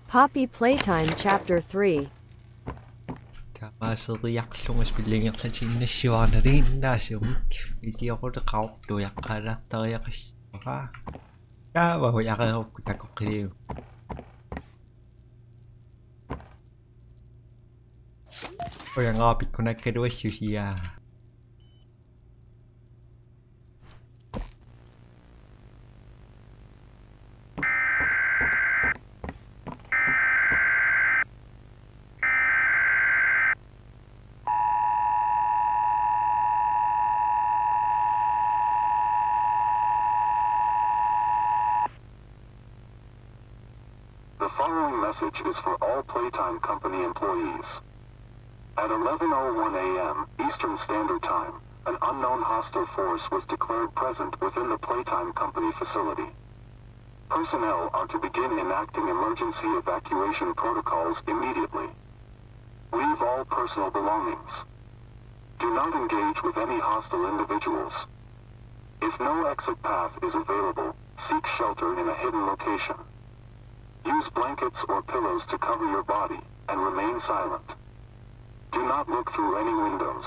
Poppy Playtime Chapter 3. The following message is for all Playtime Company employees. At 11:01 a.m. Eastern Standard Time, an unknown hostile force was declared present within the Playtime Company facility. Personnel are to begin enacting emergency evacuation protocols immediately. Leave all personal belongings. Do not engage with any hostile individuals. If no exit path is available, seek shelter in a hidden location. Use blankets or pillows to cover your body, and remain silent. Do not look through any windows.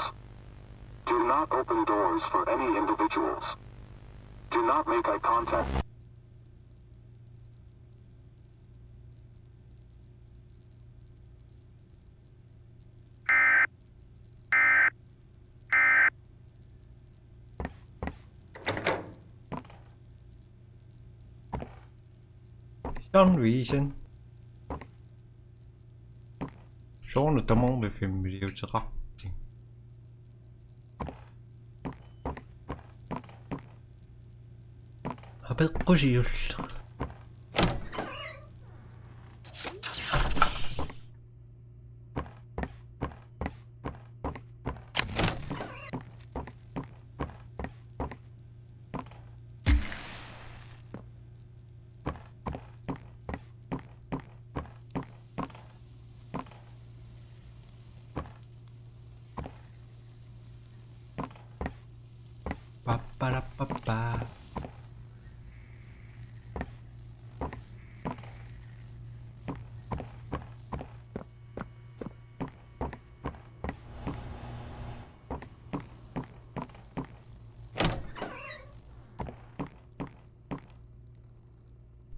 Do not open doors for any individuals. Do not make eye contact. Some reason. Schon notamment med 5 minutter. أبقى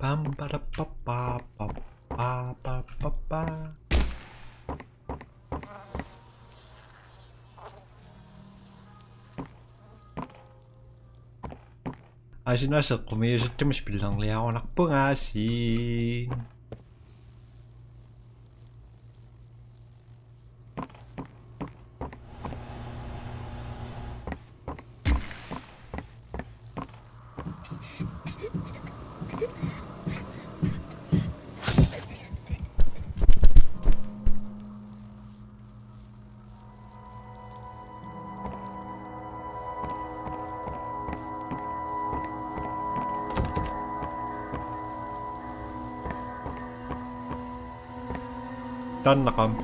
Bam ba da ba ba ba ba ba ba ba. Asin nasa kumiyo sa timis bilang liya ako nakpungasin. Done na kam.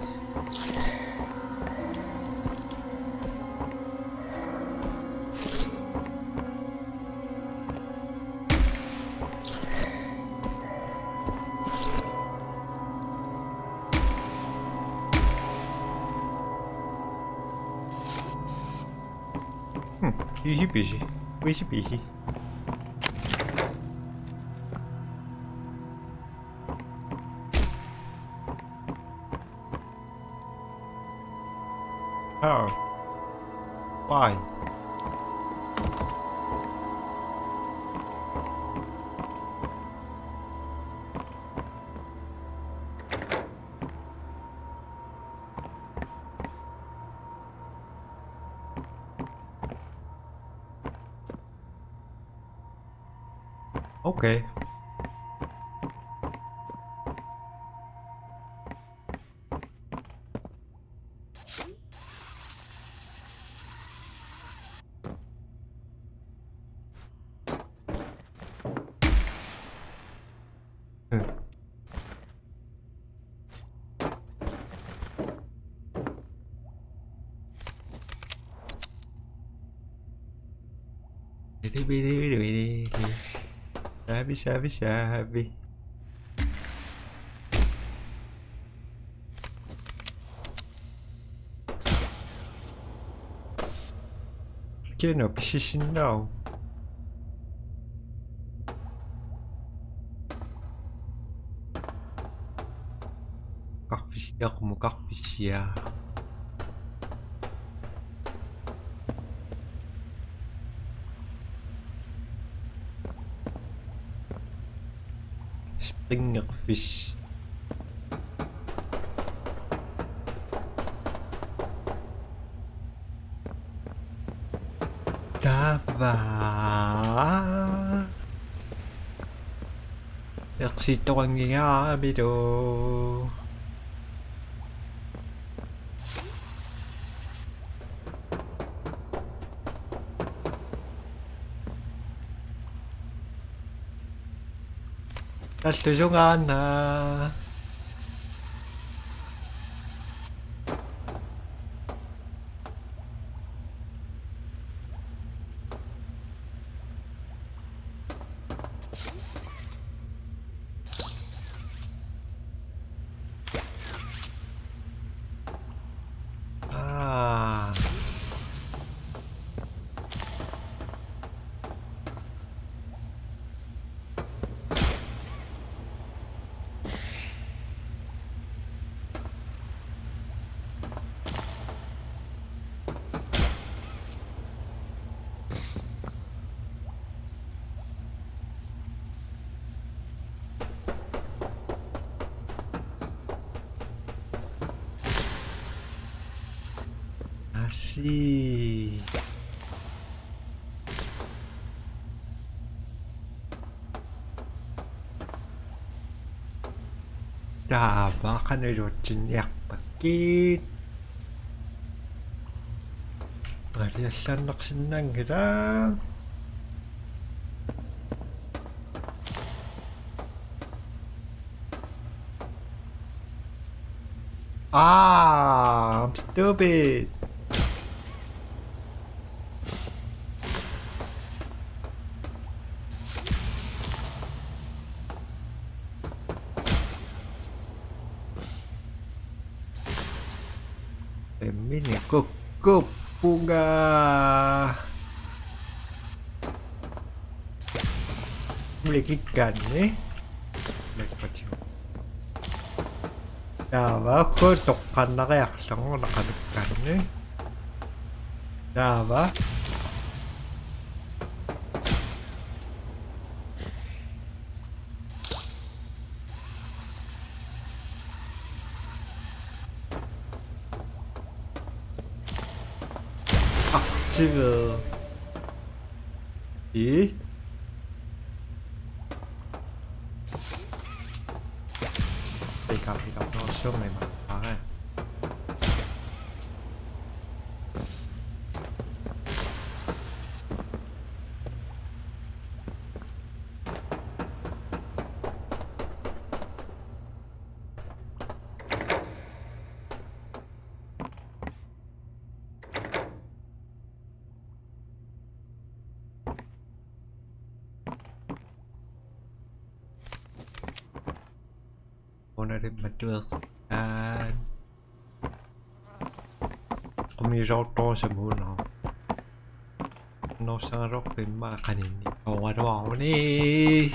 Easy peasy. Easy peasy. How? Why? Okay. Sabi. Kino position now. Kakfish ya. Springfish. Dava. Exito kang ngiyabito. Tulungan na. Asik. Baka na yak pakit. Aliasan naksinang hirang. I'm stupid. Mini kukup bunga. Memiliki ikan nih. Aku tokan na kaya sang nakadukkan nih. Diba? Active. Pick up nó xuống này mà phải. Onarin matursan. Kung rau to sa muna. No sang rock din makanin. Ano ni?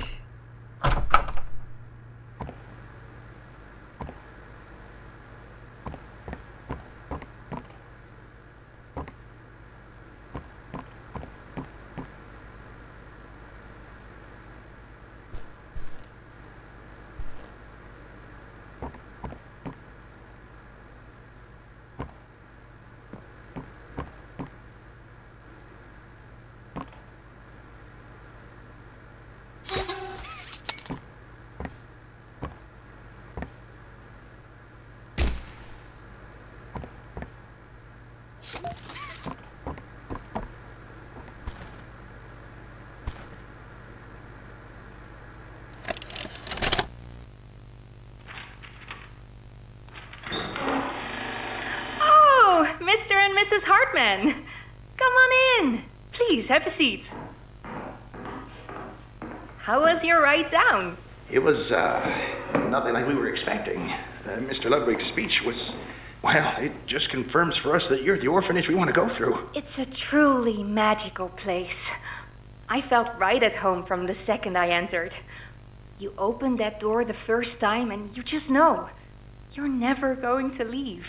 Mrs. Hartman. Come on in. Please, have a seat. How was your ride down? It was, nothing like we were expecting. Mr. Ludwig's speech was, well, it just confirms for us that you're the orphanage we want to go through. It's a truly magical place. I felt right at home from the second I entered. You open that door the first time and you just know you're never going to leave.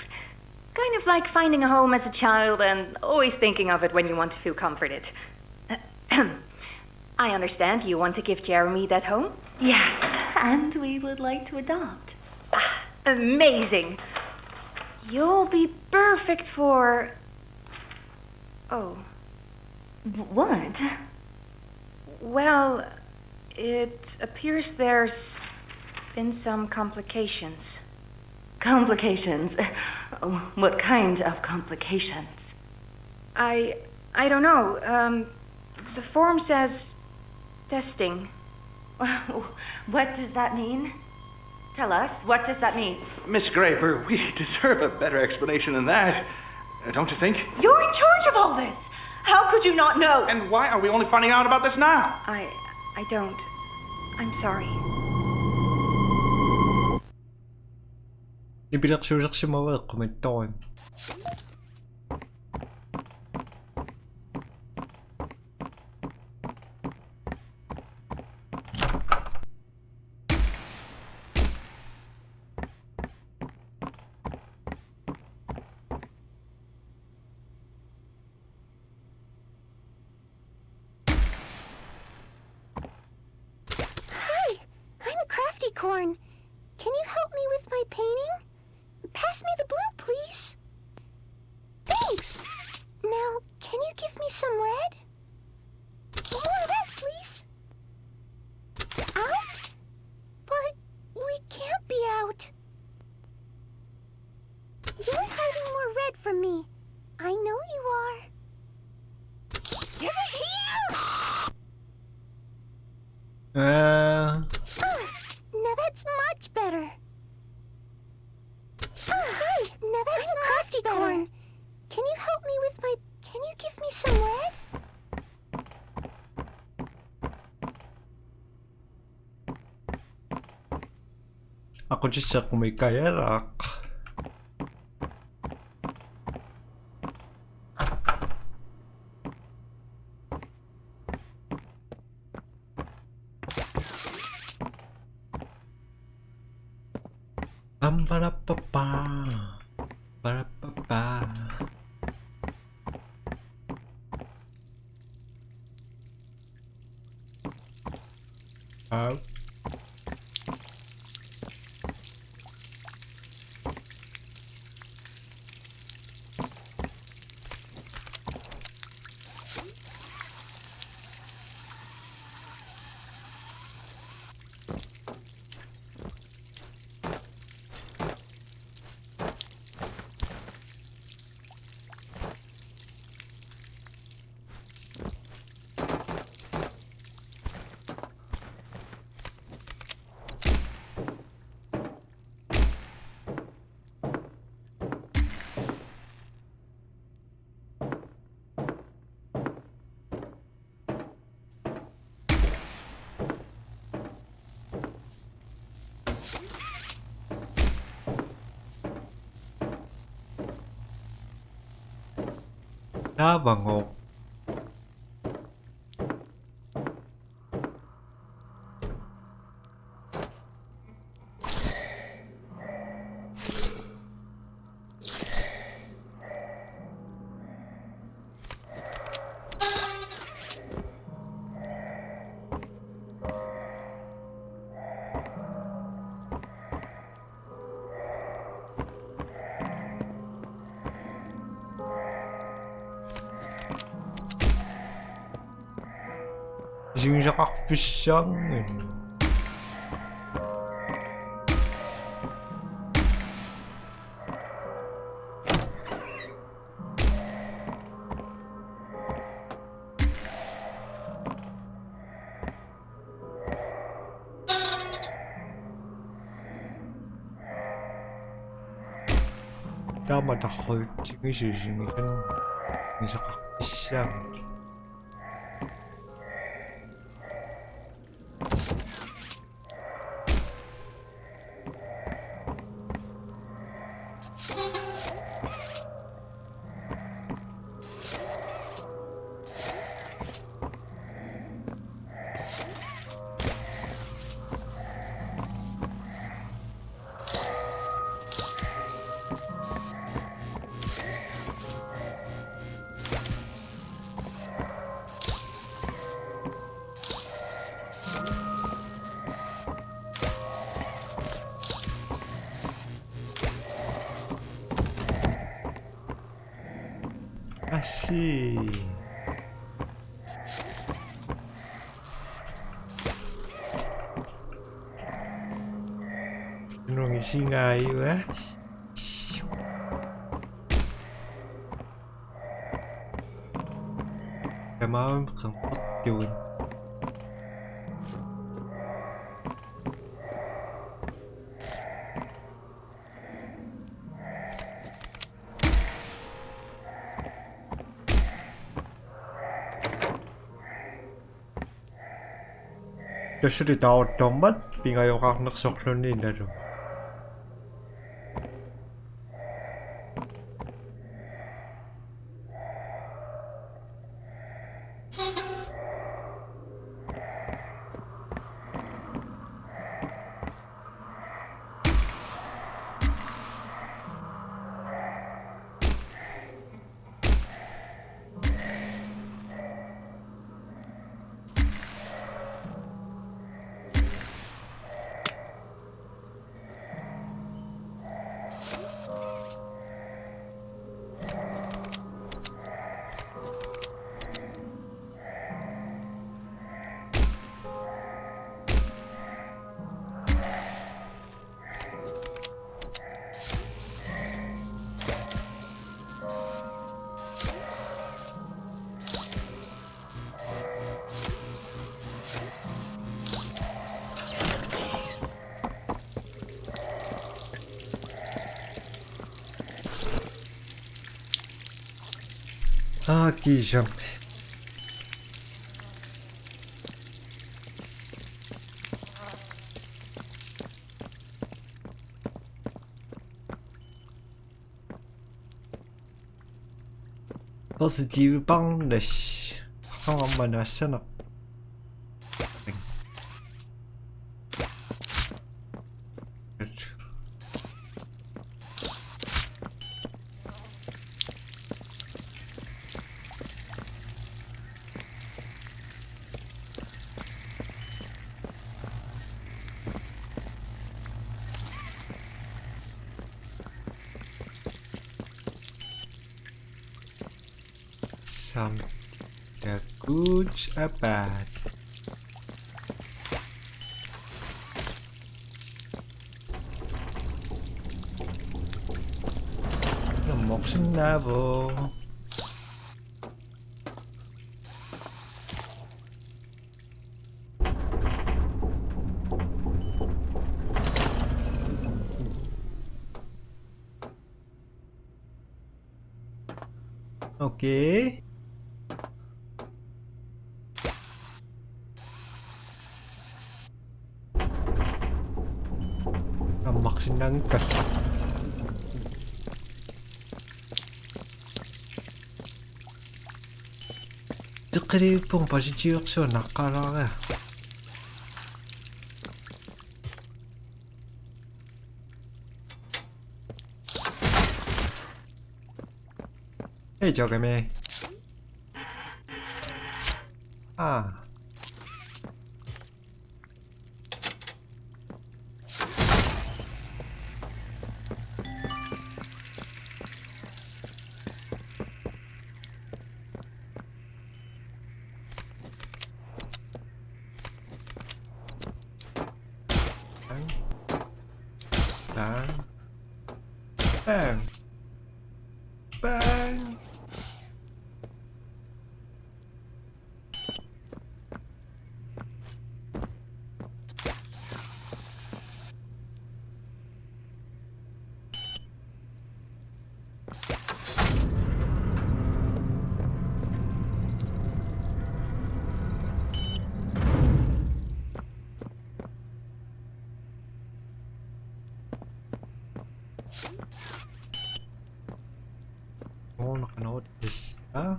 Kind of like finding a home as a child and always thinking of it when you want to feel comforted. I understand you want to give Jeremy that home? Yes, and we would like to adopt. Amazing. You'll be perfect for... Oh. What? Well, it appears there's been some complications. Complications? What kind of complications? I don't know. The form says testing. What does that mean? Tell us, what does that mean? Miss Graber, we deserve a better explanation than that. Don't you think? You're in charge of all this. How could you not know? And why are we only finding out about this now? I don't. I'm sorry. Nie bilaksuursak si Mawel kommentoin. Corn, can you help me with my painting? Pass me the blue, please. Thanks! Now, can you give me some red? More of that, please. Out? But we can't be out. You're hiding more red from me. I know you are. Give it here! Now that's much better. Hey, now that's much better. Corn. Can you help me with my... Can you give me some red? Ako just ako may kayarak. Ba-da-ba-ba. Ba-da-ba-ba. Nabangok. Yung sa kakfish siyang tama ako yung sa kakfish siyang 아씨. Nung singay quá. Cái máu không bất chùi. Gösüri dağıttanmat bir ayaklık sokluğunu inerim. Giyeceğim. Positive bondage. Kombinasyon. Some the good or bad. Nó một sinh ra vô. Okay. Mặc sinh năng cật. Dikri pong pasijiyok so nakaraga. Hey, chào cái mẹ. À. Bang. Bang. Oh, nakanood is pa.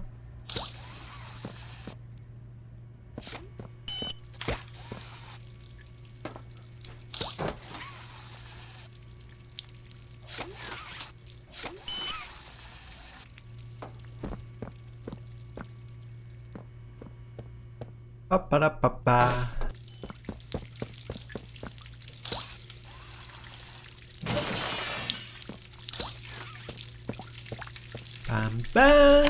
Bam.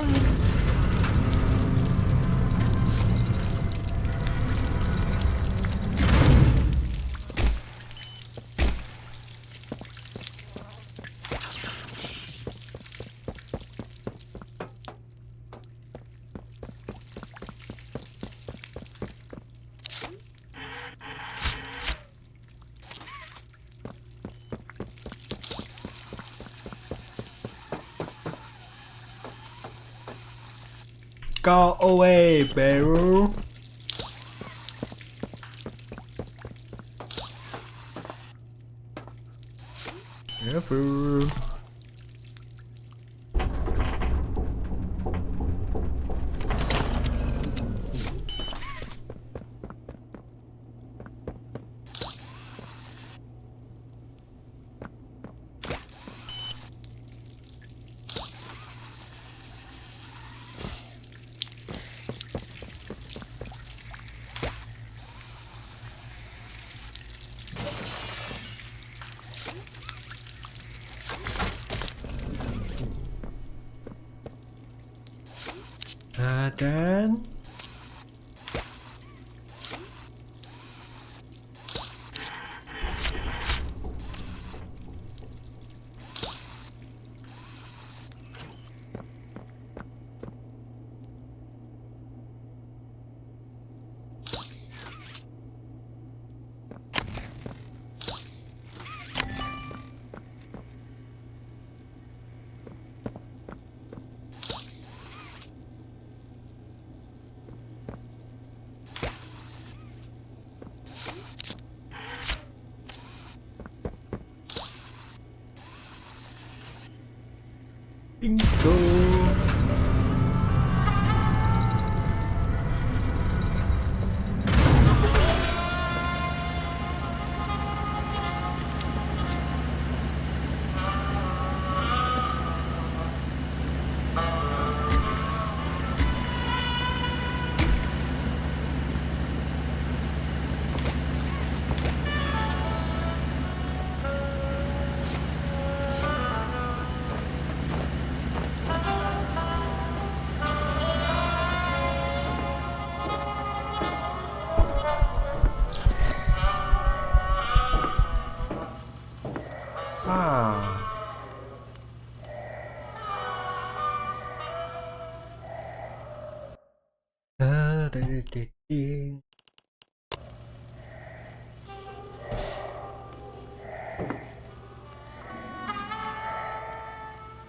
Go away, Beru. Beru. Then bingo.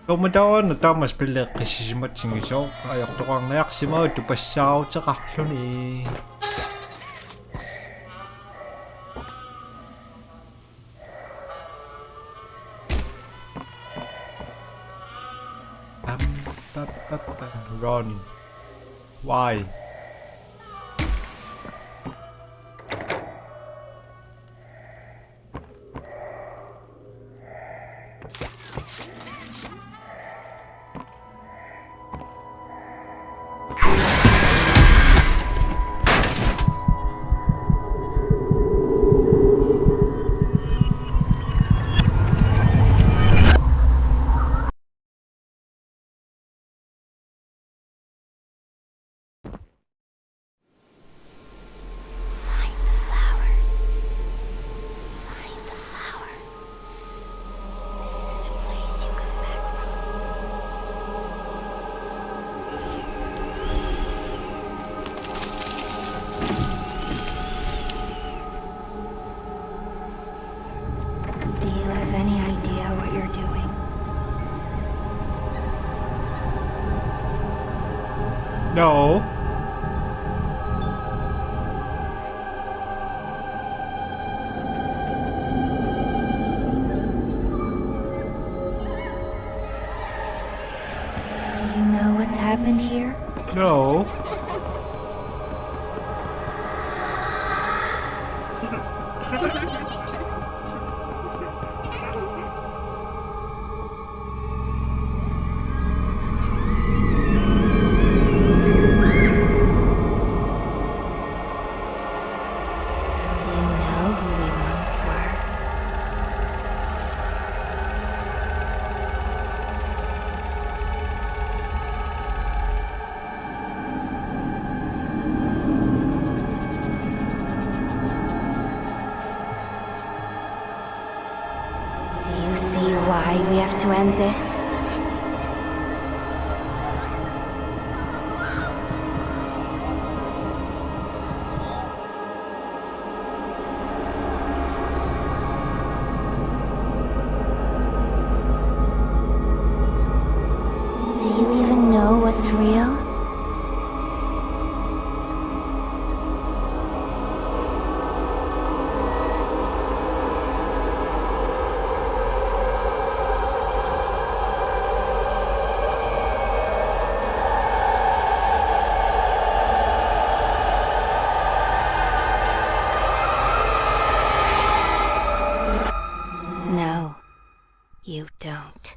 Tomadon na tamas pala kasi si Matsing iso kaya ko kang nayak si mo ito pa siyaw sa kaklon eh. Run. Why? No. Do you know what's happened here? No. why we have to end this? Do you even know what's real? No, you don't.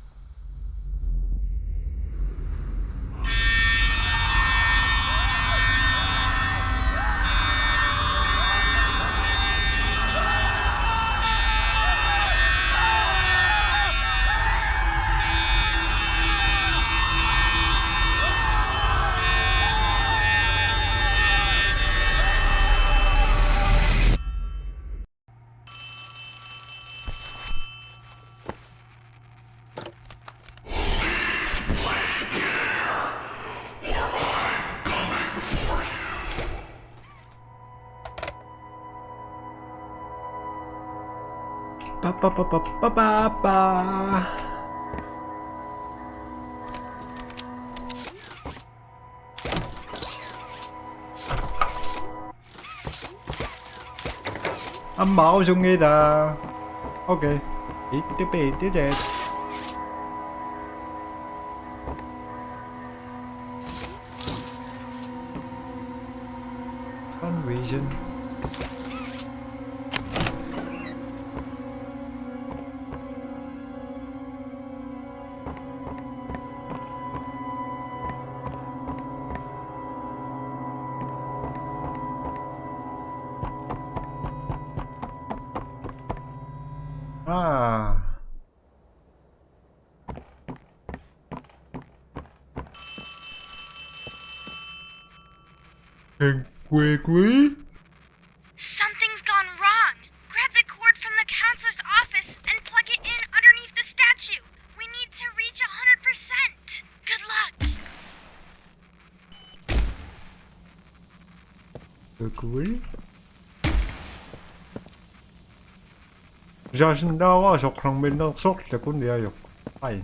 Pa pa pa pa pa pa pa. Âm bảo dùng nghe đã. Ok. Ít tiếp đẹp. Conversion. Ah. Quê quý. Something's gone wrong. Grab the cord from the counselor's office and plug it in underneath the statue. We need to reach 100%. Good luck. Quê quý. 자신다와 적랑면은 쏙 때군데야 yok. 아인.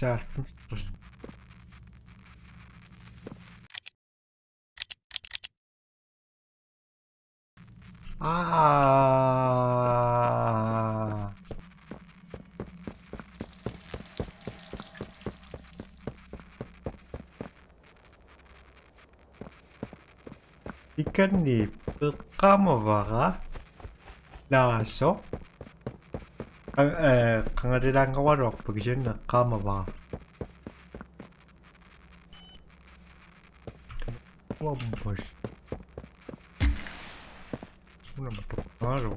자. 아. Ikan ni pagkamavaga laso kangadang kawarok pagkisyon na kamava wambos una matokaro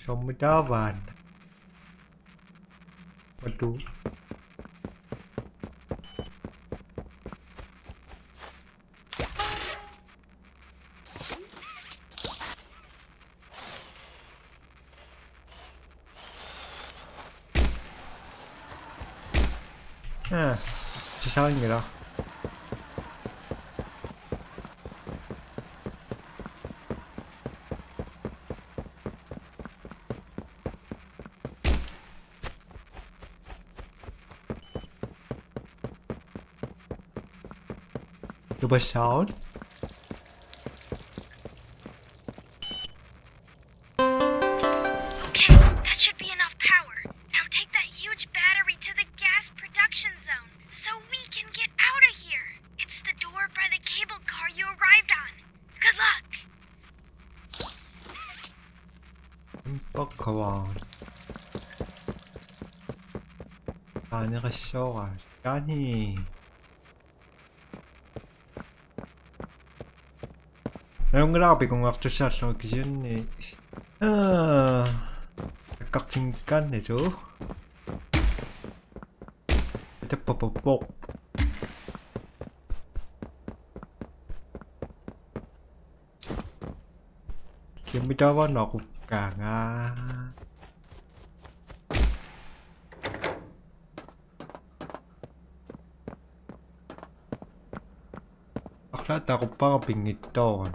somudavan matu 세상입니다. überschauen. Okay, that should be enough power. Now take that huge battery to the gas production zone so we can get Kawan. Ani qissuuqa. Yani. Ang grabe kung aktusaarlu kisunni. Kakkinkan nito. Ito popopok. Kimidawa na ako ka nga. Aklat ako pa pingit to.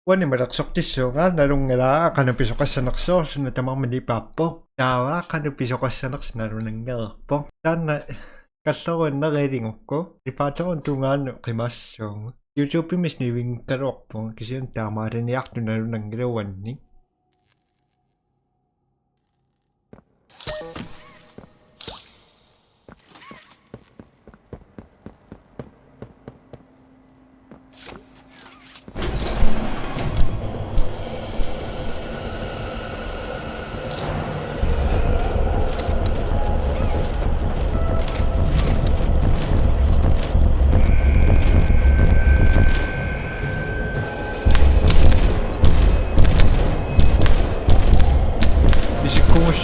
Wani maraksok tiso nga narong nga kanapiso ka sa nakso sinatamang manipapo. Dawa kanapiso ka sa naks narong po. Sana kasawan na rating ko. Ipato ko tungan kimasong. YouTube mis niwing karok po kasi yung tama rin yak to narong nanggawan ni.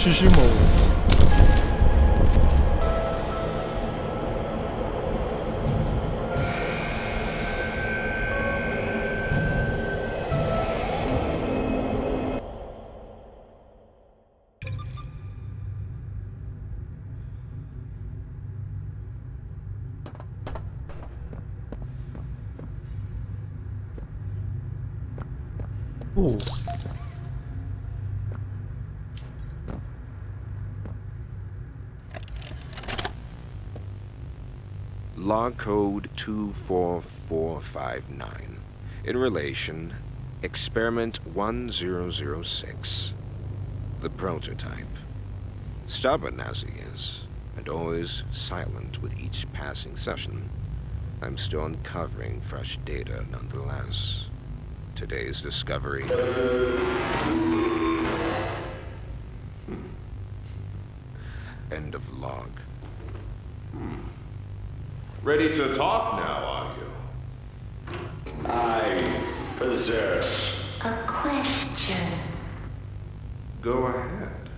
Shishimo. Oh. Log code 24459. In relation, experiment 1006. The prototype. Stubborn as he is, and always silent with each passing session, I'm still uncovering fresh data nonetheless. Today's discovery. End of log. Ready to talk now, are you? I possess A question. Go ahead.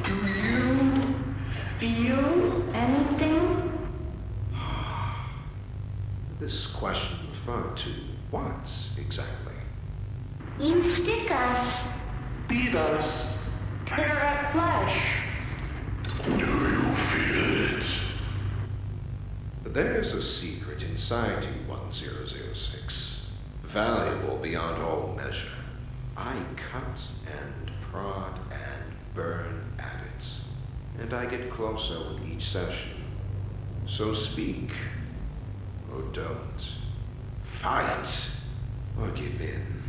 Do you feel anything? This question referred to what exactly? You stick us, Beat us. tear at flesh. Do you feel it? There's a secret inside you, 1006. Valuable beyond all measure. I cut and prod and burn at it. And I get closer with each session. So speak. Or don't. Fight. Or give in.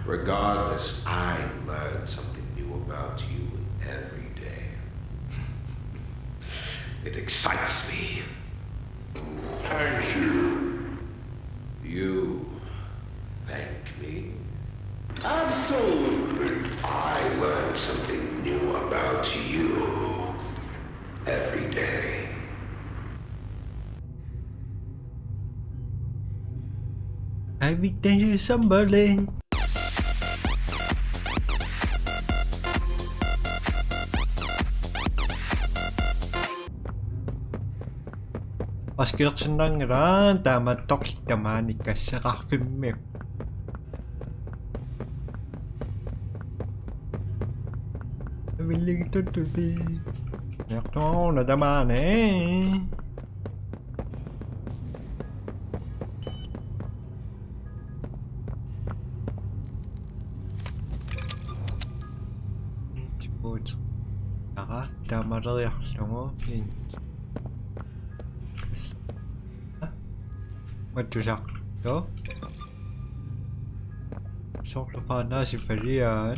Regardless, I learn something new about you every day. It excites me. Thank you. You thank me. Absolutely. I learn something new about you every day. Every day is Summerlin. Askilaksan ran tama tokik naman ikasya kakfilmip. Nabiling tutubi. Yakto nadaman eh. Gut. Tara, tama rin yakto mo. Matusak to. Sok sa pana si Farian.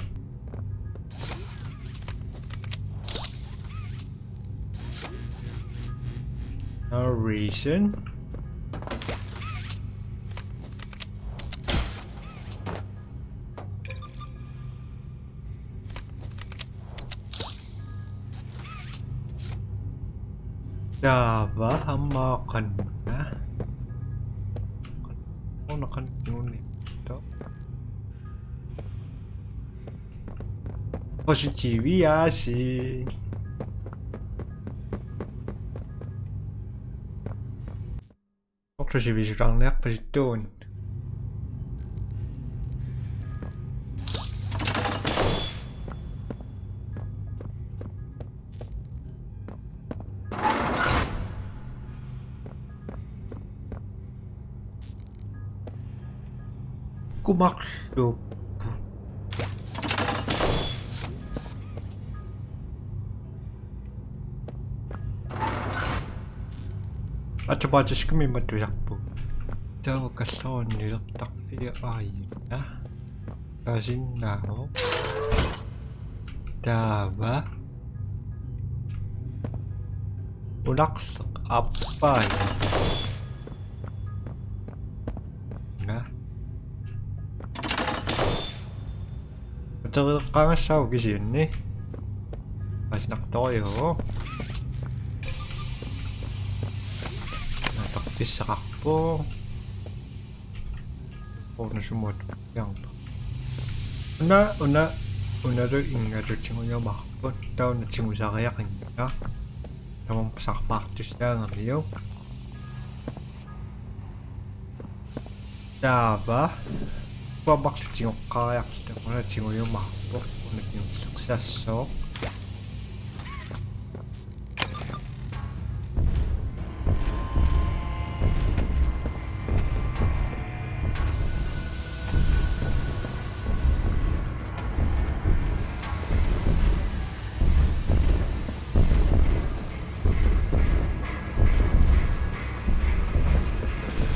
No reason. Diba? Hamakan mo na. Nakanunit ito. Positive yasi. Också vi rang ner på ton. Kumaksup. Automatisk matusak po. Daw kason nilaktak via ayun na. Kasin na ho. Daba. Ulaksak apay. Na. Ito kang asaw kasi yun eh. Mas naktoyo. Nataktis sa kakpo. na sumot. Yang to. Una rin ingat rin singo niya makapon. Daw na singo sa kaya kanya. Namang pasak-paktis na nga niyo. Daba? Babak sa singo kaya kita mo na singo niyo makapon. Unat yung success so.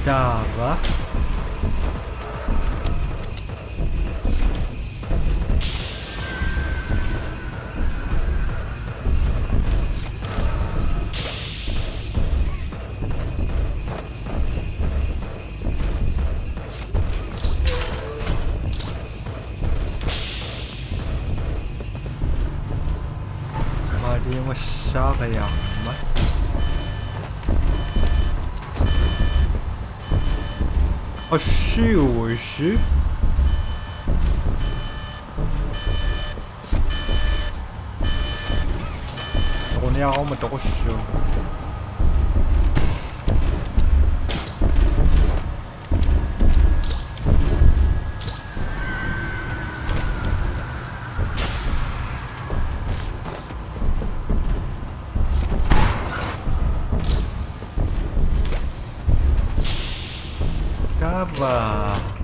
Dava. Mali masakaya mat. Ah,是我是。ここに青もどこしよう。Cover.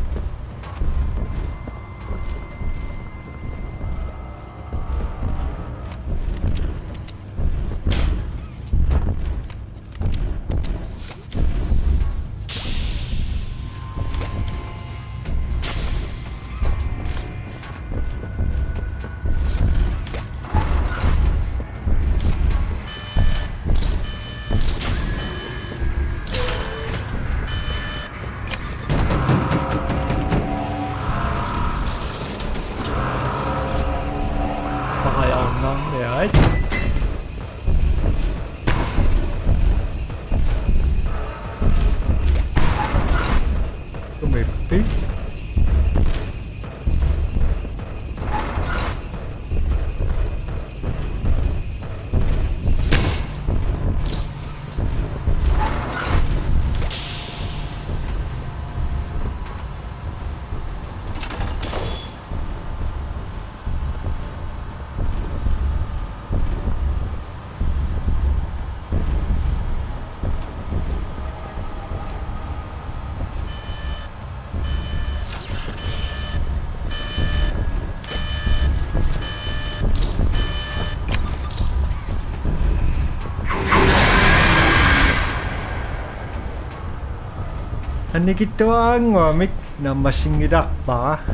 아니 기토한 거믹 남마싱이락바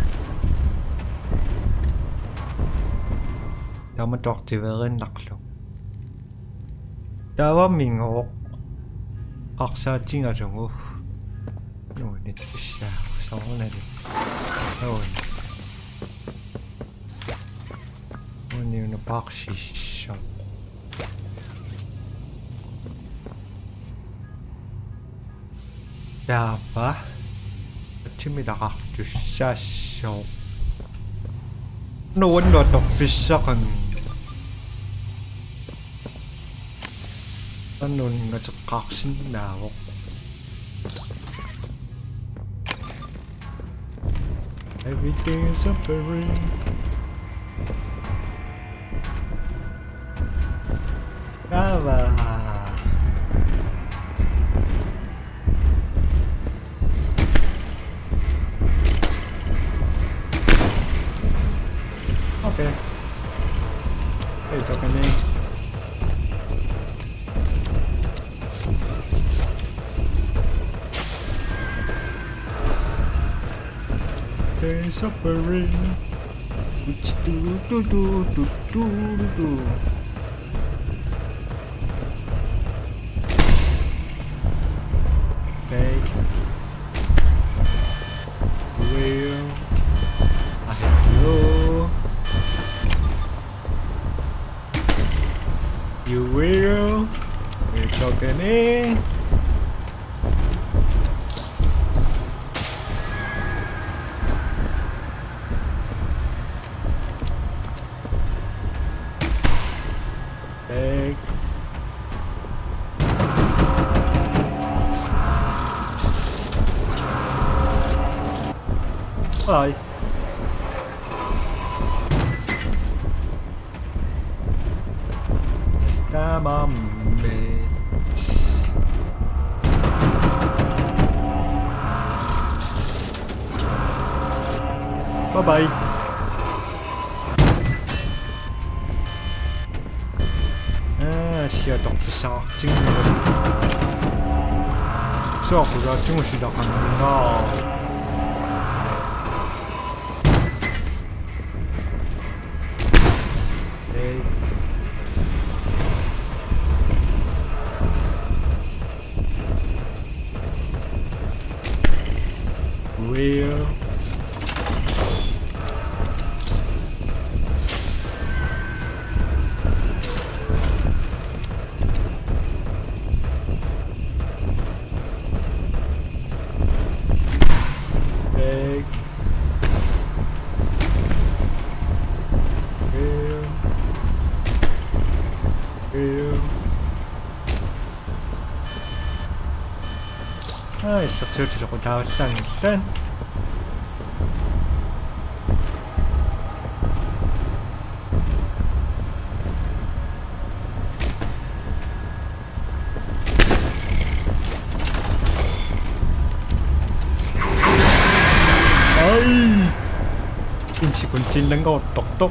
다만 독티베른 낙로 다와 민옥 악사징아정우 노니 티샤 성원에리 오늘은 박시쇼 다바 아침이다 악주샤쇼 노원도 독피셔간 안논 가서 각신나고 Everything is suffering 가봐 오케이 Hey, talking me. They're suffering. Do. Okay. Well, I know. You will. We're talking in. Take. Bye. Bye bye. 시야도 부사 찍는 수학보다 찍을 시작하는구나. Real. Big. Real. Ai, struktur 저거 다 싼. Kunci lang ko, tok-tok.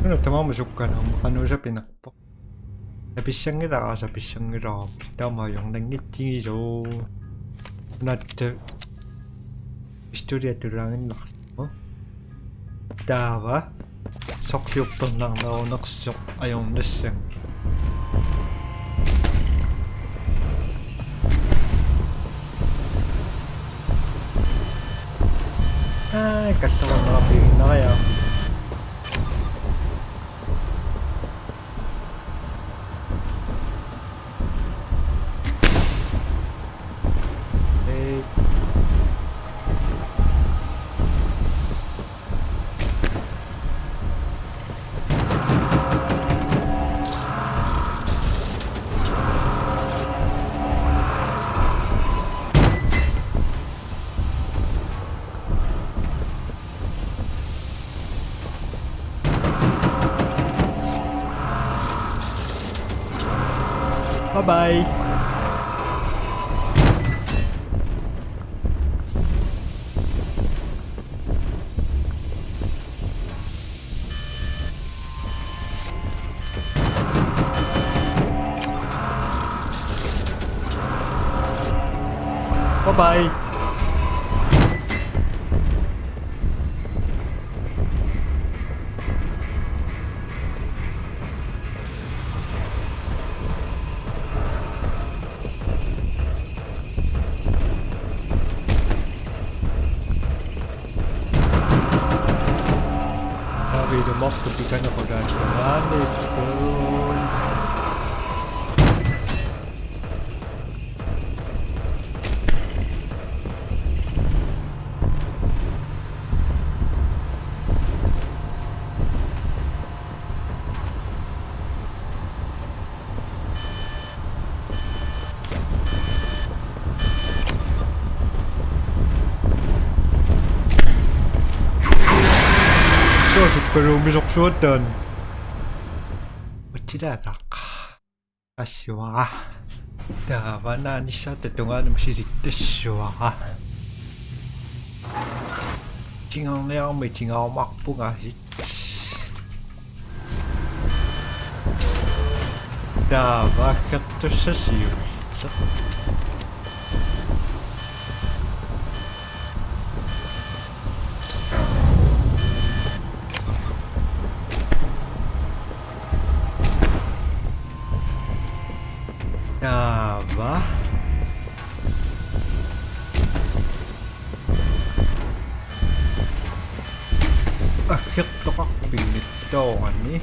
Ano, tamamasok ka na, ano siya pinakpo. Sabi siyang ira. Tama yung nangitsingiso. Natte. Istorya turangin na. Oh? Dawa? Sokyupon lang na ako naksok. Ayong nasang. Ay, katawan nakapiling na kaya. Okay. Bye-bye. Bye-bye. Sabi mo, hindi ka na pagdadaan. Let's go. Pero misoksuotan. Wachiraraka. Aswa. Dawa na ni sa tatungan mo si Taswa. Chingaw na yung may chingaw makpo nga si. Dawa kato sa siyo. Ba? Akyat to kakpilit daw ani.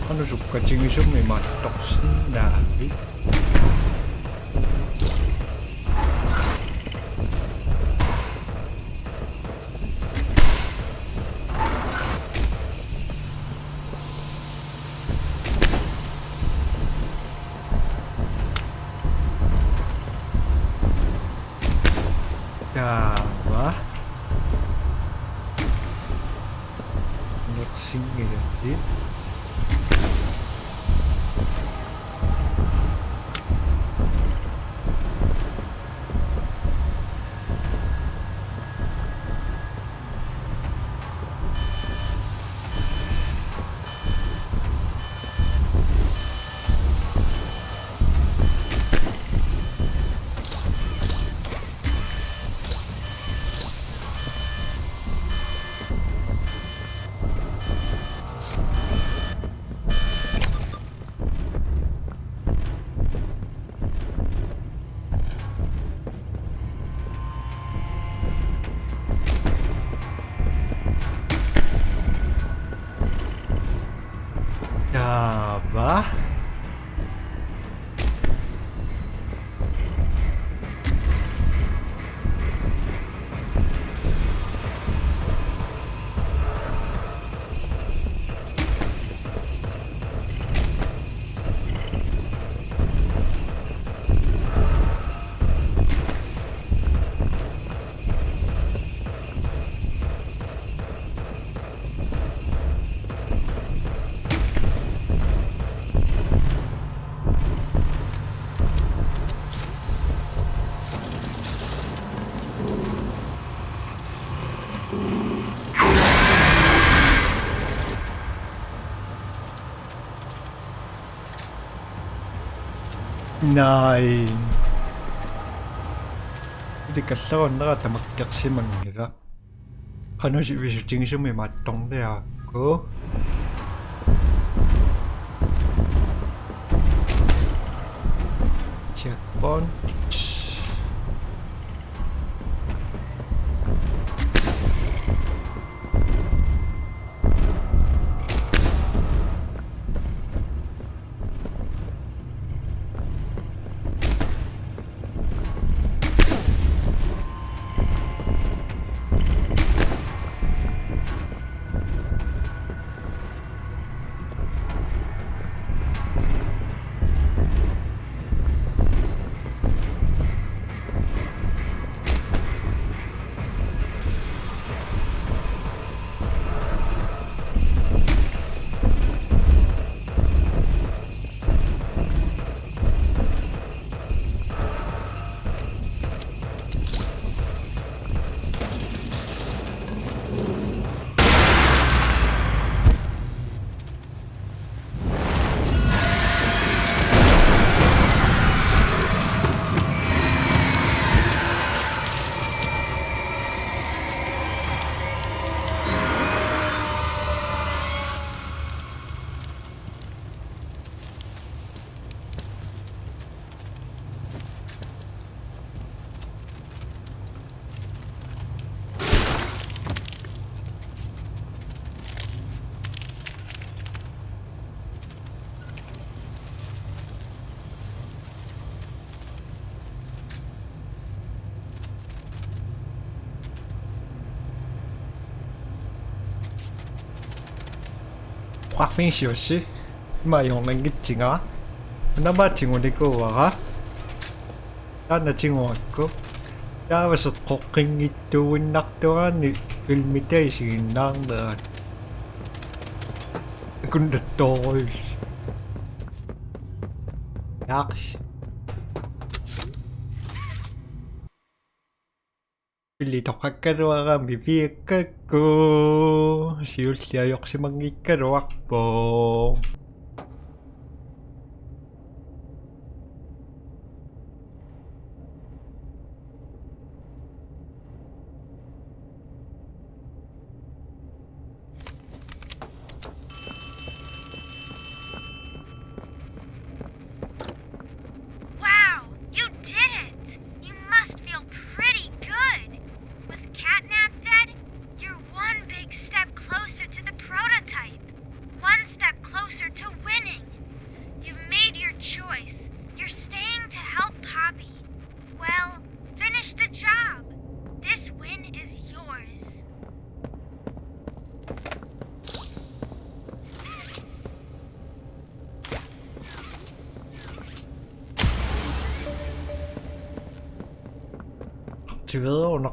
Ano suka chingisyo may matok sendiri. Apa? Mixing gitu. Apa? Nine. Hindi kasawan na tamakyak si Mangira. Ano si visiting siya may matong na ako? Checkpoint. 빡핑시오시 마 용랭기찡아 나마 찡오니고 와가 나나 찡오왔고 나와서 코킹이 tuwin naktuan filmitation lang na kung tol yaks pilito kakarawa ka bibigay ko siyul siyayok si mangikarawak po aktiveret under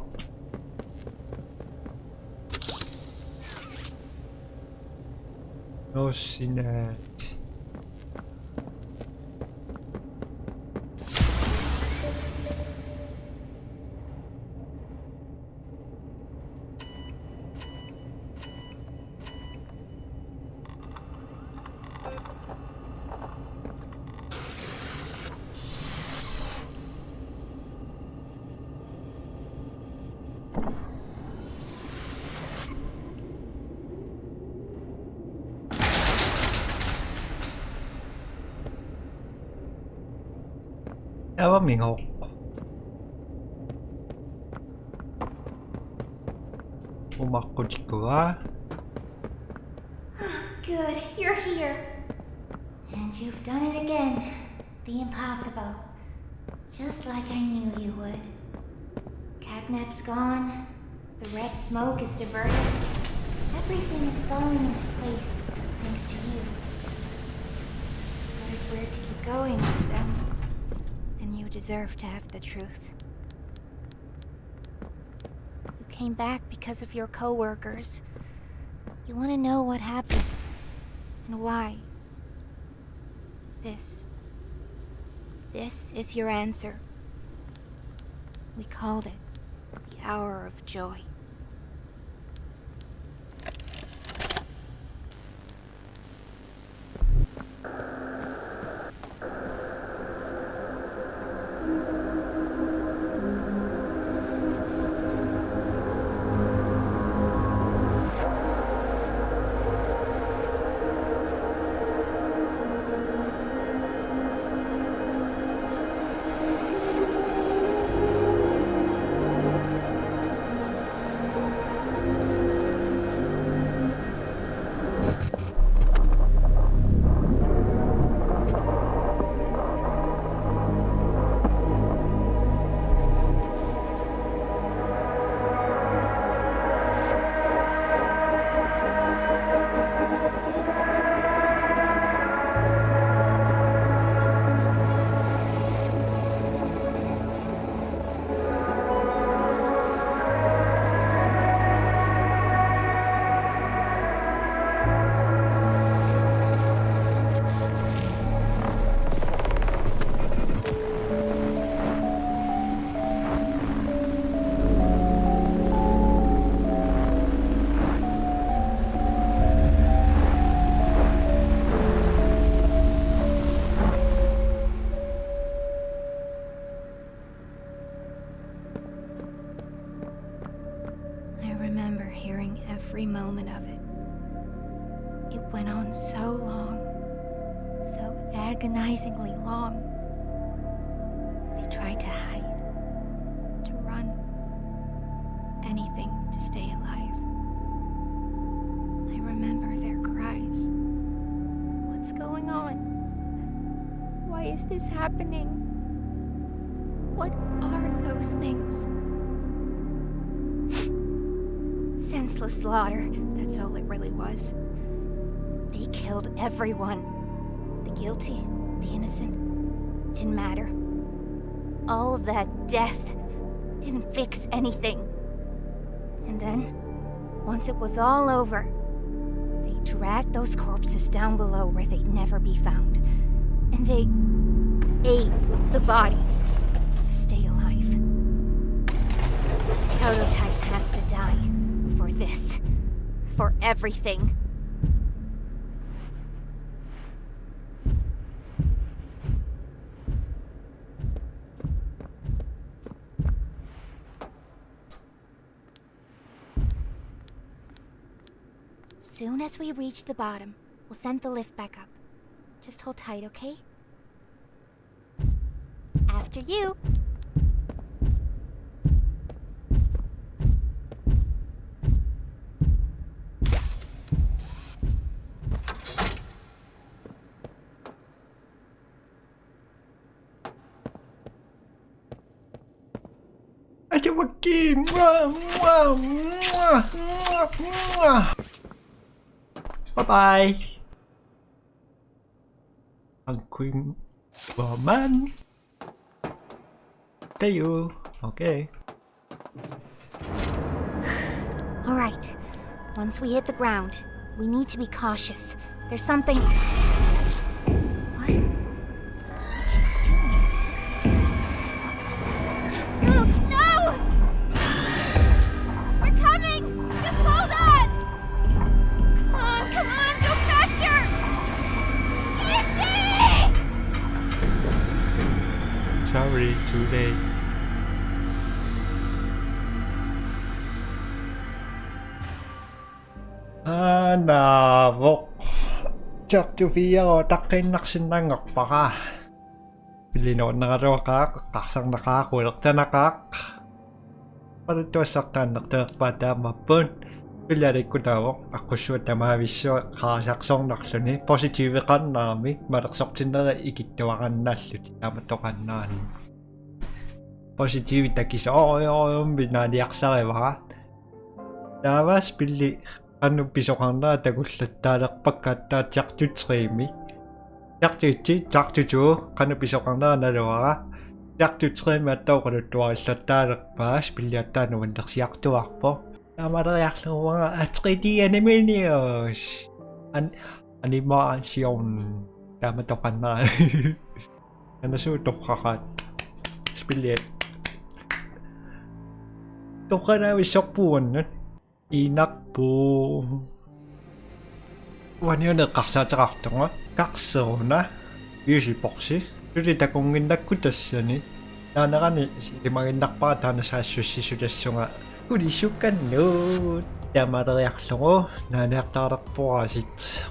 Nosinat Ewa Minghok. Umakujikuwa. Good, you're here. And you've done it again. The impossible. Just like I knew you would. Catnap's gone. The red smoke is diverted. Everything is falling into place thanks to you. But if we're to keep going, then you deserve to have the truth. You came back because of your co-workers. You want to know what happened and why. This is your answer. We called it the Hour of Joy. Every moment of it. It went on so long, so agonizingly long. They tried to hide, to run, anything to stay alive. I remember their cries. What's going on? Why is this happening? What are those things? Senseless slaughter, that's all it really was. They killed everyone. The guilty, the innocent, didn't matter. All of that death didn't fix anything. And then, once it was all over, they dragged those corpses down below where they'd never be found. And they ate the bodies to stay alive. Prototype has to die for this. For everything. Soon as we reach the bottom, we'll send the lift back up. Just hold tight, okay? After you. Aja wagi. Bye-bye. Ang Queen Woman. See you. Okay. Alright. Once we hit the ground, we need to be cautious. There's something... What? What's she doing? This is... No! No! We're coming! Just hold on! Come on, go faster! Easy! Sorry, too late. Nabok. Chak Juvia ko, takin naksinangak pa ka. Pilino na nga kak, kasang nakakulak na nakak. Para to saktan nakta mapun. Pilari ko daw, ako suot na mahabisyo kasaksong naksuni. Positive kan nami, maraksok sinala ikitawakan na suti na matokan na. Positive takisa, binadiyak sa kayo Dawas pili. Ano piso kang na daguslat tarak pagkata jaktutsremi. Jaktuju, kano piso kang na nalawa. Jaktutsremi ataw kanutuwa sa tarak pas pilyata na wandak siyak tuwak po. Namarayak ng mga 3D animanios. Animasyon. Tama to ka na. Nasutok ka ka. Spilit. Ito ka na wisok po Inak po. Wanya na kaksa tsakakta nga. Kaksa na. Yusi poksi. Surita kong indak ko tasya ni. Nana ka ni. Sige mga indak pa ta na sa susi sudasyo nga. Kulisukan no. Tama na reaksyon ko. Nanaktarak po kasi.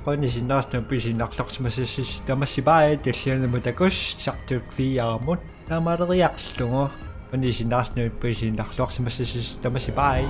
Kung nisinas na po sinaksak sa masisista masibay. Tasya na matagos. Sakto kaya mo. Tama na reaksyon ko. Kung nisinas na po sinaksak sa masisista masibay.